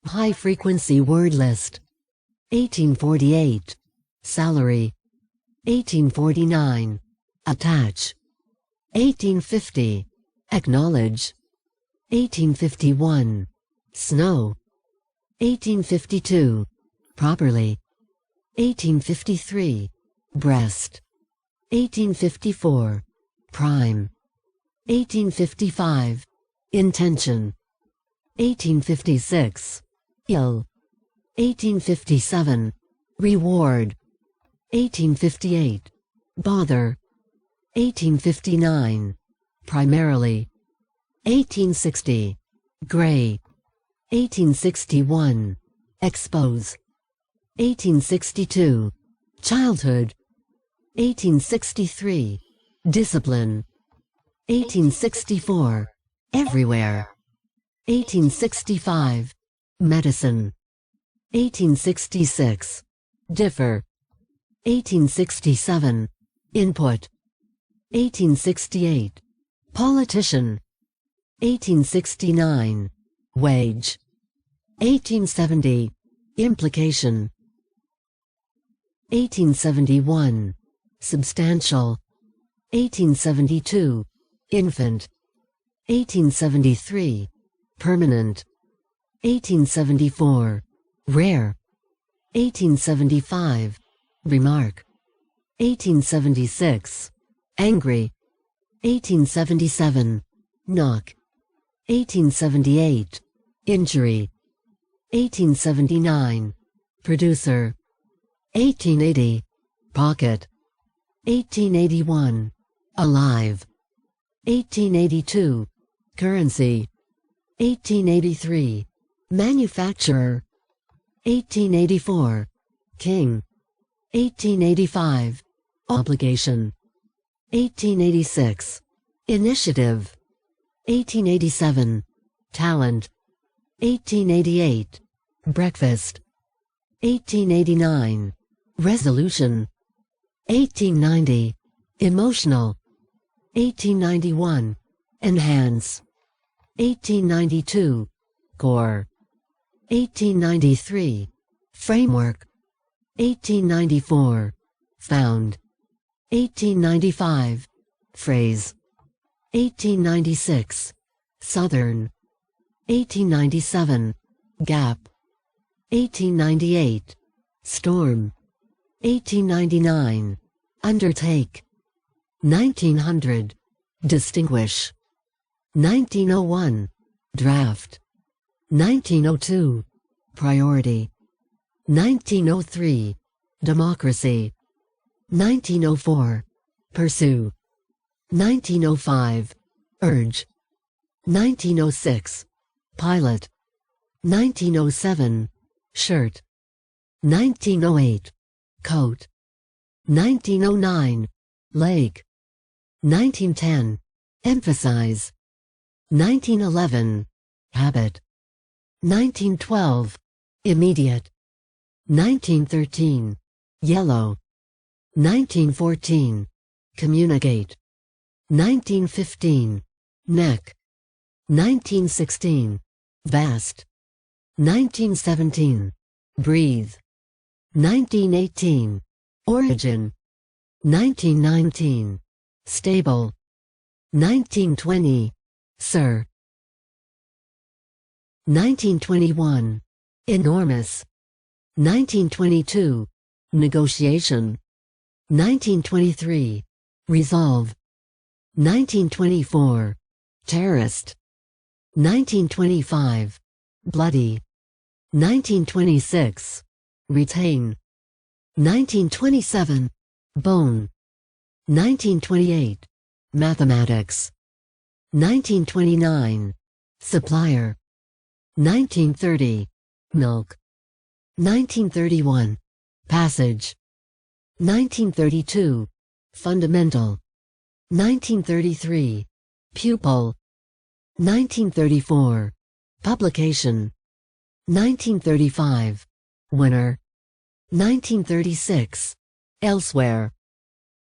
High-frequency word list. 1848. Salary. 1849. Attach. 1850. Acknowledge. 1851. Snow. 1852. Properly. 1853. Breast. 1854. Prime. 1855. Intention. 1856. Ill. 1857. Reward. 1858. Bother. 1859. Primarily. 1860. Gray. 1861. Expose. 1862. Childhood. 1863. Discipline. 1864. Everywhere. 1865. Medicine. 1866. Differ. 1867. Input. 1868. Politician. 1869. Wage. 1870. Implication. 1871. Substantial. 1872. Infant. 1873. Permanent. 1874. Rare. 1875. Remark. 1876. Angry. 1877. Knock. 1878. Injury. 1879. Producer. 1880. Pocket. 1881. Alive. 1882. Currency. 1883. Manufacturer. 1884. King. 1885. Obligation. 1886. Initiative. 1887. Talent. 1888. Breakfast. 1889. Resolution. 1890. Emotional. 1891. Enhance. 1892. Core. 1893. Framework. 1894. Found. 1895. Phrase. 1896. Southern. 1897. Gap. 1898. Storm. 1899. Undertake. 1900. Distinguish. 1901. Draft. 1902. Priority. 1903. Democracy. 1904. Pursue. 1905. Urge. 1906. Pilot. 1907. Shirt. 1908. Coat. 1909. Lake. 1910. Emphasize. 1911. Habit. 1912. Immediate. 1913. Yellow. 1914. Communicate. 1915. Neck. 1916. Vast. 1917. Breathe. 1918. Origin. 1919. Stable. 1920. Sir. 1921. Enormous. 1922. Negotiation. 1923. Resolve. 1924. Terrorist. 1925. Bloody. 1926. Retain. 1927. Bone. 1928. Mathematics. 1929. Supplier. 1930. Milk. 1931. Passage. 1932. Fundamental. 1933. Pupil. 1934. Publication. 1935. Winner. 1936. Elsewhere.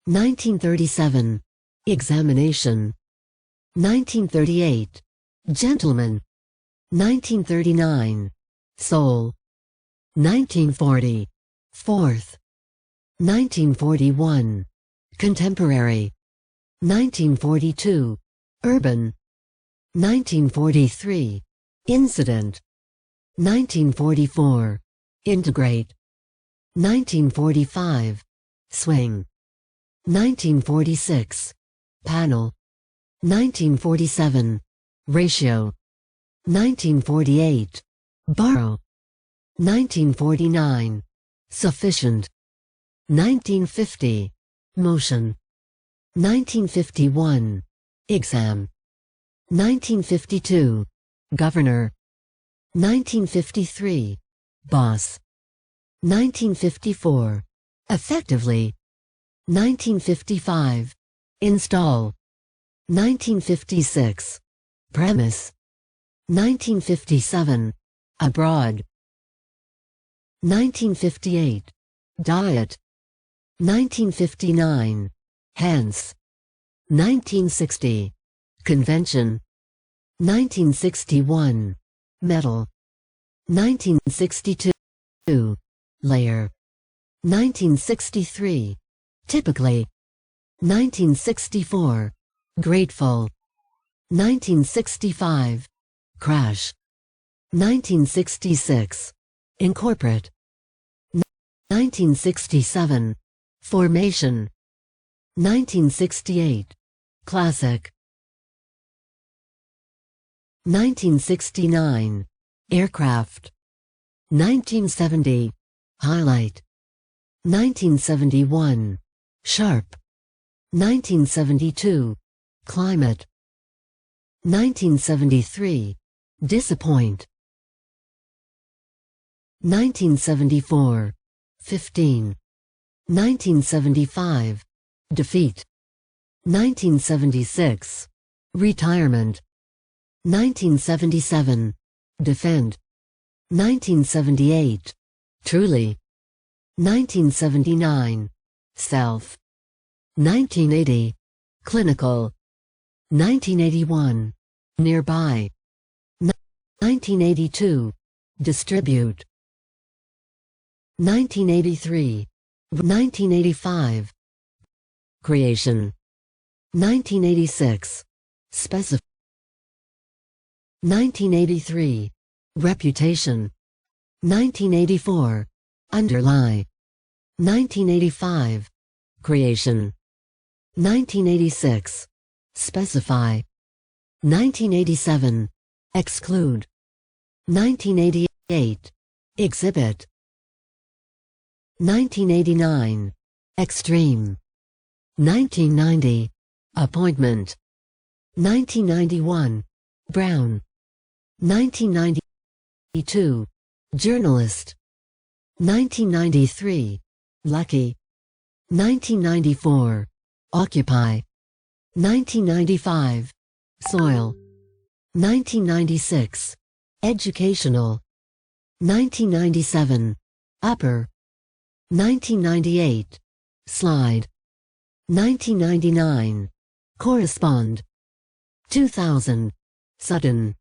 1937. Examination. 1938. Gentleman. 1939. Soul. 1940. Fourth. 1941. Contemporary. 1942. Urban. 1943. Incident. 1944. Integrate. 1945. Swing. 1946. Panel. 1947. Ratio. 1948. Borrow. 1949. Sufficient. 1950. Motion. 1951. Exam. 1952. Governor. 1953. Boss. 1954. Effectively. 1955. Install. 1956. Premise. 1957. Abroad. 1958. Diet. 1959. Hence. 1960. Convention. 1961. Metal. 1962. Layer. 1963. Typically. 1964. Grateful. 1965. Crash. 1966. Incorporate. 1967. Formation. 1968. Classic. 1969. Aircraft. 1970. Highlight. 1971. Sharp. 1972. Climate. 1973. Disappoint. 1974. 15. 1975. Defeat. 1976. Retirement. 1977. Defend. 1978. Truly. 1979. Self. 1980. Clinical. 1981. Nearby. 1982. Distribute. 1983. 1985. Creation. 1986. Specify. 1983. Reputation. 1984. Underlie. 1985. Creation. 1986. Specify. 1987. Exclude. 1988. Exhibit. 1989. Extreme. 1990. Appointment. 1991. Brown. 1992. Journalist. 1993. Lucky. 1994. Occupy. 1995. Soil. 1996. Educational. 1997. Upper. 1998. Slide. 1999. Correspond. 2000. Sudden.